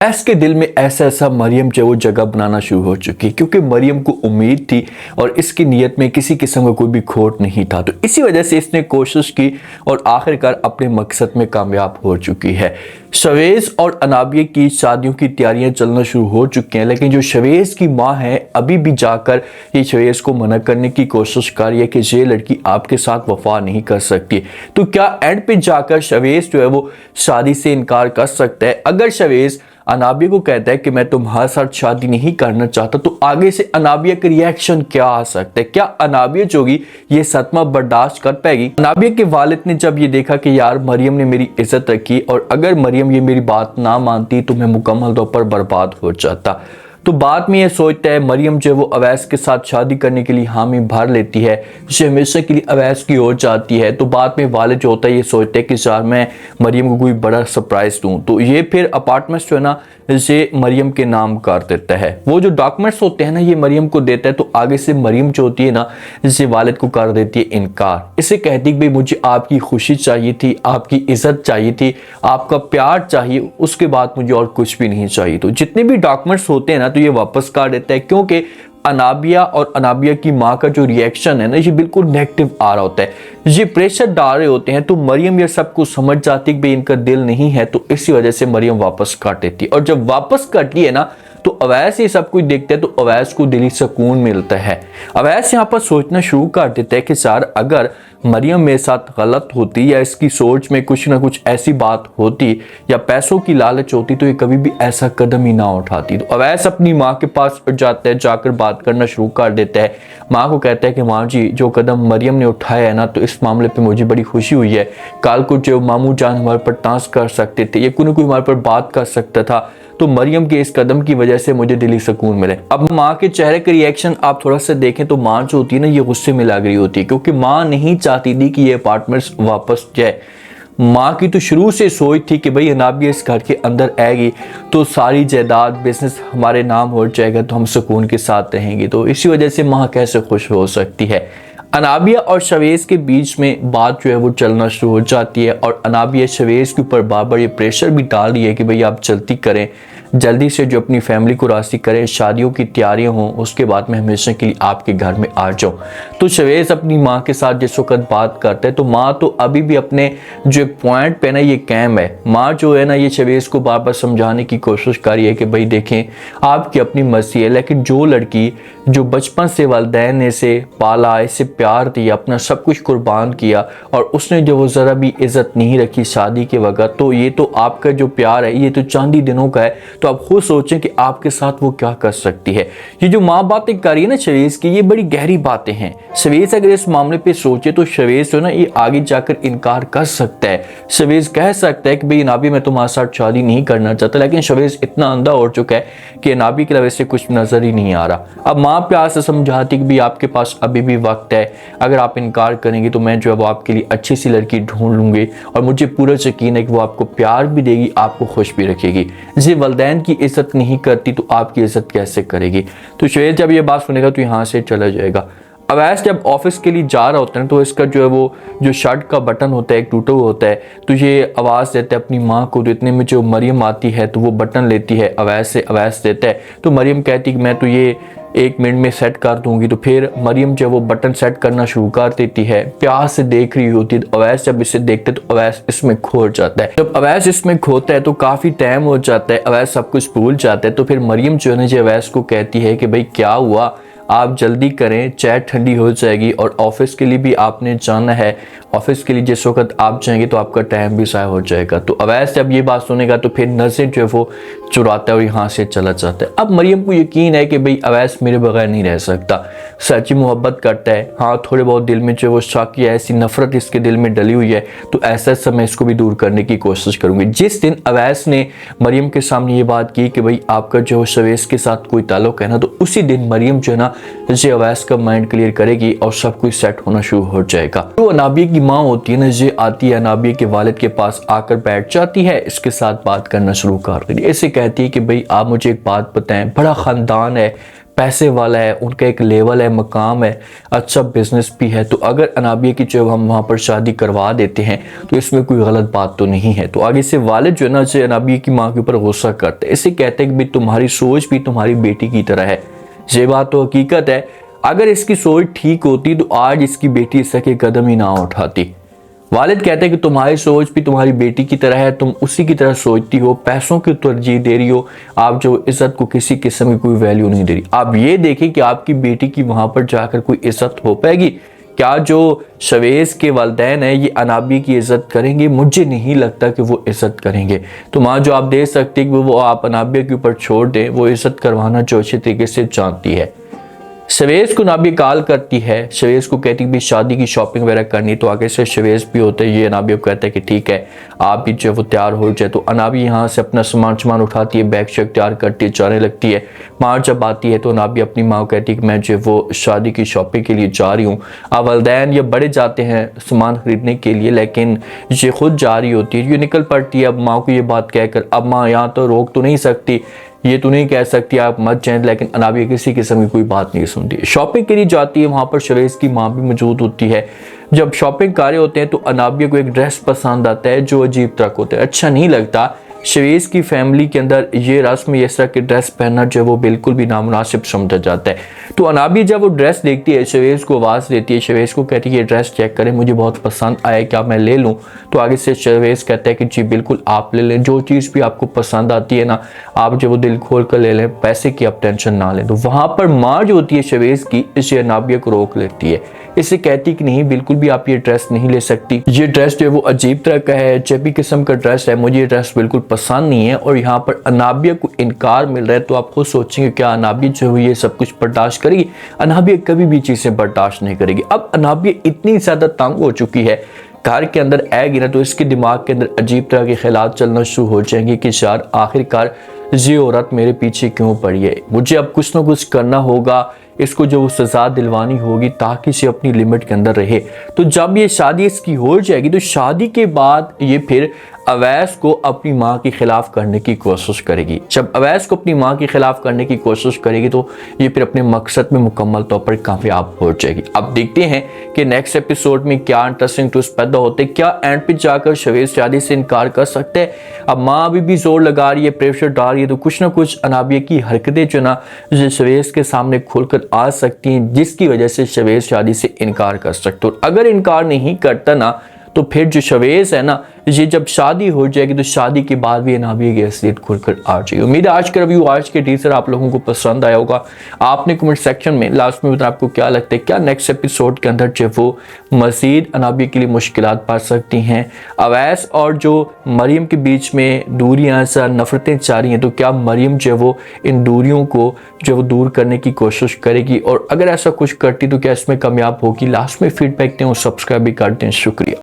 अवैस के दिल में ऐसा ऐसा मरियम जो वो जगह बनाना शुरू हो चुकी है, क्योंकि मरियम को उम्मीद थी और इसकी नीयत में किसी किस्म का कोई भी खोट नहीं था। तो इसी वजह से इसने कोशिश की और आखिरकार अपने मकसद में कामयाब हो चुकी है। शवेज़ और अनाबिया की शादियों की तैयारियां चलना शुरू हो चुकी हैं, लेकिन जो शवेज़ की माँ है अभी भी जाकर ये शवेज़ को मना करने की कोशिश कर रही है कि ये लड़की आपके साथ वफा नहीं कर सकती। तो क्या एंड पे जाकर शवेज़ जो है वो शादी से इनकार कर सकता है? अगर शवेज़ अनाबिया को कहता है कि मैं तुम्हारे साथ शादी नहीं करना चाहता, तो आगे से अनाबिया का रिएक्शन क्या आ सकता है? क्या अनाबिया जो होगी ये सदमा बर्दाश्त कर पाएगी? अनाबिया के वालिद ने जब ये देखा कि यार मरियम ने मेरी इज्जत रखी और अगर मरियम ये मेरी बात ना मानती तो मैं मुकम्मल तौर पर बर्बाद हो जाता, तो बाद में ये सोचता है मरियम जो वो अवैस के साथ शादी करने के लिए हामी भर लेती है, जो हमेशा के लिए अवैस की ओर जाती है। तो बाद में वालिद जो होता है ये सोचते हैं कि यार मैं मरियम को कोई बड़ा सरप्राइज दूं, तो ये फिर अपार्टमेंट्स जो है ना इसे मरियम के नाम कर देता है। वो जो डॉक्यूमेंट्स होते हैं ना ये मरियम को देता है, तो आगे से मरियम जो होती है ना इसे वालिद को कर देती है इनकार। इसे कहती है भाई मुझे आपकी खुशी चाहिए थी, आपकी इज्जत चाहिए थी, आपका प्यार चाहिए, उसके बाद मुझे और कुछ भी नहीं चाहिए। तो जितने भी डॉक्यूमेंट्स होते हैं ना तो ये वापस कर देता है, क्योंकि अनाबिया और अनाबिया की माँ का जो रिएक्शन है ना ये बिल्कुल नेगेटिव आ रहा होता है, ये प्रेशर डाल रहे होते हैं। तो मरियम ये सब कुछ समझ जाती है कि इनका दिल नहीं है, तो इसी वजह से मरियम वापस काट देती है। और जब वापस काटती है ना तो अवैस ये सब कुछ देखता है, तो अवैस को दिली सुकून मिलता है। अवैस यहाँ पर सोचना शुरू कर देता है कि यार अगर मरियम मेरे साथ गलत होती या इसकी सोच में कुछ ना कुछ ऐसी बात होती या पैसों की लालच होती तो ये कभी भी ऐसा कदम ही ना उठाती। तो अवैस अपनी माँ के पास जाता है, जाकर बात करना शुरू कर देता है। माँ को कहता है कि माँ जी जो कदम मरियम ने उठाया है ना तो इस मामले पे मुझे बड़ी खुशी हुई है। कल को जो मामू जान हमारे पर टांस कर सकते थे या कोई ना कोई हमारे पर बात कर सकता था, तो मरियम के इस कदम की वजह से मुझे दिली सुकून मिले। अब माँ के चेहरे के रिएक्शन आप थोड़ा सा देखें तो माँ जो होती है ना ये गुस्से में लग रही होती है, क्योंकि माँ नहीं चाहती थी कि ये अपार्टमेंट्स वापस जाए। माँ की तो शुरू से सोच थी कि भाई अनाबिया इस घर के अंदर आएगी तो सारी जायदाद बिजनेस हमारे नाम हो जाएगा, तो हम सुकून के साथ रहेंगे। तो इसी वजह से माँ कैसे खुश हो सकती है। अनाबिया और शवेज़ के बीच में बात जो है वो चलना शुरू हो जाती है और अनाबिया शवेज़ के ऊपर बार बार ये प्रेशर भी डाल रही है कि भाई आप जल्दी करें, जल्दी से जो अपनी फैमिली को राज़ी करें, शादियों की तैयारियां हों, उसके बाद मैं हमेशा के लिए आपके घर में आ जाऊं। तो शवेज़ अपनी माँ के साथ जिस वक्त बात करता है तो माँ तो अभी भी अपने जो पॉइंट पे ना ये कैम है। माँ जो है ना ये शवेज़ को बार बार समझाने की कोशिश कर रही है कि भाई देखें आपकी अपनी मर्जी है, लेकिन जो लड़की जो बचपन से वालिदैन ने इसे पाला, इसे प्यार दिया, अपना सब कुछ कुर्बान किया और उसने जो वो ज़रा भी इज्जत नहीं रखी शादी के वक्त, तो ये तो आपका जो प्यार है ये तो चांदी दिनों का है। तो आप खुद सोचें कि आपके साथ वो क्या कर सकती है। ये जो माँ बातें कर रही है ना शवेज़ की, ये बड़ी गहरी बातें हैं। शवेज़ अगर इस मामले पे सोचे तो शवेज़ जो ना ये आगे जाकर इनकार कर सकता है। शवेज़ कह सकता है कि भाई अनाबिया मैं तुम्हारे साथ शादी नहीं करना चाहता, लेकिन शवेज़ इतना अंधा हो चुका है कि अनाबिया के अलावा से कुछ नजर ही नहीं आ रहा। अब माँ प्यार से समझाती कि भाई आपके पास अभी भी वक्त है, अगर आप इनकार करेंगे तो मैं जो है वो आपके लिए अच्छी सी लड़की ढूंढ लूंगी और मुझे पूरा यकीन है कि वो आपको प्यार भी देगी, आपको खुश भी रखेगी। जी वालिदैन की इज्जत नहीं करती तो आपकी इज्जत कैसे करेगी। तो शवेज़ जब ये बात सुनेगा तो यहाँ से चला जाएगा। अवैस जब ऑफिस के लिए जा रहा होता है तो इसका जो है वो जो शर्ट का बटन होता है एक टूटा हुआ होता है, तो ये आवाज़ देता है अपनी माँ को। तो इतने में जो मरियम आती है तो वो बटन लेती है अवैस से, अवैस देता है। तो मरियम कहती कि मैं तो ये 1 मिनट में सेट कर दूंगी। तो फिर मरियम जो वो बटन सेट करना शुरू कर देती है, प्यार से देख रही होती है। तो अवैस जब इसे देखते तो अवैस इसमें खो जाता है। जब अवैस इसमें खोता है तो काफ़ी टाइम हो जाता है, अवैस सब कुछ भूल जाता है। तो फिर मरियम जो है ना अवैस को कहती है कि भाई क्या हुआ, आप जल्दी करें, चाय ठंडी हो जाएगी और ऑफिस के लिए भी आपने जाना है, ऑफिस के लिए जिस वक्त आप जाएंगे तो आपका टाइम भी ज़ाया हो जाएगा। तो अवैस जब ये बात सुनेगा तो फिर नज़र जो है वो चुराता है और यहाँ से चला जाता है। अब मरियम को यकीन है कि भाई अवैस मेरे बगैर नहीं रह सकता, सच्ची मोहब्बत करता है। हाँ थोड़े बहुत दिल में जो वो शक या ऐसी नफरत इसके दिल में डली हुई है, तो ऐसा समय इसको भी दूर करने की कोशिश करूँगी। जिस दिन अवैस ने मरियम के सामने ये बात की कि भाई आपका जो शवेज़ के साथ कोई ताल्लुक है ना, तो उसी दिन मरियम जो है ना ये अवैस का माइंड क्लियर करेगी और सब कुछ सेट होना शुरू हो जाएगा। तो अनाबिया की माँ होती है ना ये आती है अनाबिया के वालिद के पास, आकर बैठ जाती है, इसके साथ बात करना शुरू कर देती है। इसे कहती है कि भाई आप मुझे एक बात बताएं, बड़ा ख़ानदान है, पैसे वाला है, उनका एक लेवल है, मकाम है, अच्छा बिजनेस भी है, तो अगर अनाबिया की जो हम वहाँ पर शादी करवा देते हैं तो इसमें कोई गलत बात तो नहीं है। तो आगे से वालिद जो है ना से अनाबिया की माँ के ऊपर गुस्सा करते हैं, इसे कहते हैं कि भाई तुम्हारी सोच भी तुम्हारी बेटी की तरह है। ये बात तो हकीकत है, अगर इसकी सोच ठीक होती तो आज इसकी बेटी इस के कदम ही ना उठाती। वालिद कहते हैं कि तुम्हारी सोच भी तुम्हारी बेटी की तरह है, तुम उसी की तरह सोचती हो, पैसों की तरजीह दे रही हो, आप जो इज्जत को किसी किस्म की कोई वैल्यू नहीं दे रही। आप ये देखें कि आपकी बेटी की वहां पर जाकर कोई इज्जत हो पाएगी? क्या जो शवेज़ के वालिदैन है ये अनाबिया की इज्जत करेंगे? मुझे नहीं लगता कि वो इज्जत करेंगे। तो माँ जो आप दे सकते हैं कि वो आप अनाबिया के ऊपर छोड़ दें, वो इज्जत करवाना जो अच्छे तरीके से जानती है। शवेज़ को नाबिया कॉल करती है, शवेज़ को कहती है भी शादी की शॉपिंग वगैरह करनी, तो आगे से शवेज़ भी होता है, ये अनाबिया को कहता है कि ठीक है आप भी जो वो तैयार हो जाए। तो अनाबिया यहाँ से अपना सामान उठाती है, बैग शैग तैयार करती है, जाने लगती है। माँ जब आती है तो अनाबिया अपनी माँ को कहती है कि मैं जो वो शादी की शॉपिंग के लिए जा रही हूँ। अब वालिदैन ये बड़े जाते हैं सामान खरीदने के लिए, लेकिन ये खुद जा रही होती है, ये निकल पड़ती है। अब माँ को ये बात कहकर, अब माँ यहाँ तो रोक तो नहीं सकती, ये तो नहीं कह सकती आप मत जाएं, लेकिन अनाबिया किसी किस्म की कोई बात नहीं सुनती। शॉपिंग के लिए जाती है, वहाँ पर शवेज़ की माँ भी मौजूद होती है। जब शॉपिंग कर रहे होते हैं तो अनाबिया को एक ड्रेस पसंद आता है जो अजीब तरह होता है, अच्छा नहीं लगता। शवेज़ की फैमिली के अंदर ये रस्म इस तरह की ड्रेस पहनना जो वो बिल्कुल भी नामुनासिब समझा जाता है। तो अनाबिया जब वो ड्रेस देखती है शवेज़ को आवाज़ देती है, शवेज़ को कहती है ये ड्रेस चेक करें, मुझे बहुत पसंद आया, क्या मैं ले लूँ? तो आगे से शवेज़ कहता है कि जी बिल्कुल आप ले लें, जो चीज़ भी आपको पसंद आती है ना आप जो वो दिल खोल कर ले लें, पैसे की आप टेंशन ना लें। तो वहाँ पर माँ जो होती है शवेज़ की, इसे अनाबिया को रोक लेती है, इसे कहती कि नहीं बिल्कुल भी आप ये ड्रेस नहीं ले सकती, ये ड्रेस जो है वो अजीब तरह का है, जबी किस्म का ड्रेस है, मुझे ये ड्रेस बिल्कुल पसंद नहीं है। और यहाँ पर अनाबिया को इनकार मिल रहा है, तो आप खुद सोचेंगे क्या अनाबिया जो है ये सब कुछ बर्दाश्त करेगी? अनाबिया कभी भी चीज़ें बर्दाश्त नहीं करेगी। अब अनाबिया इतनी ज़्यादा तंग हो चुकी है, घर के अंदर आएगी ना तो इसके दिमाग के अंदर अजीब तरह के ख्यालात चलना शुरू हो जाएंगे कि यार आखिरकार ये औरत मेरे पीछे क्यों पड़ी है, मुझे अब कुछ ना कुछ करना होगा, इसको जो सज़ा दिलवानी होगी ताकि इसे अपनी लिमिट के अंदर रहे। तो जब ये शादी इसकी हो जाएगी तो शादी के बाद ये फिर अवैस को अपनी माँ के खिलाफ करने की कोशिश करेगी। जब अवैस को अपनी माँ के खिलाफ करने की कोशिश करेगी तो ये फिर अपने मकसद में मुकम्मल तौर पर कामयाब हो जाएगी। अब देखते हैं कि नेक्स्ट एपिसोड में क्या इंटरेस्टिंग ट्विस्ट पैदा होते हैं, क्या एंड पे जाकर शवेज़ शादी से इनकार कर सकते हैं? अब माँ अभी भी जोर लगा रही है, प्रेशर डाल रही है, तो कुछ ना कुछ अनाबिया की हरकतें जो ना शवेज़ के सामने खुलकर आ सकती हैं, जिसकी वजह से शवेज़ शादी से इनकार कर सकते। और अगर इनकार नहीं करता ना तो फिर जो शवेज़ है ना ये जब शादी हो जाएगी तो शादी के बाद भी अनाबिया की असलियत खुलकर आ जाएगी। उम्मीद है आज का रिव्यू, आज के टीजर आप लोगों को पसंद आया होगा। आपने कमेंट सेक्शन में लास्ट में बताना आपको क्या लगता है, क्या नेक्स्ट एपिसोड के अंदर जो वो मजीद अनाबिया के लिए मुश्किलात पा सकती हैं? अवैस और जो मरियम के बीच में दूरियां सा नफरतें चाह रही हैं, तो क्या मरियम जो वो इन दूरियों को जो वो दूर करने की कोशिश करेगी? और अगर ऐसा कुछ करती तो क्या इसमें कामयाब होगी? लास्ट में फीडबैक दें और सब्सक्राइब भी कर दें। शुक्रिया।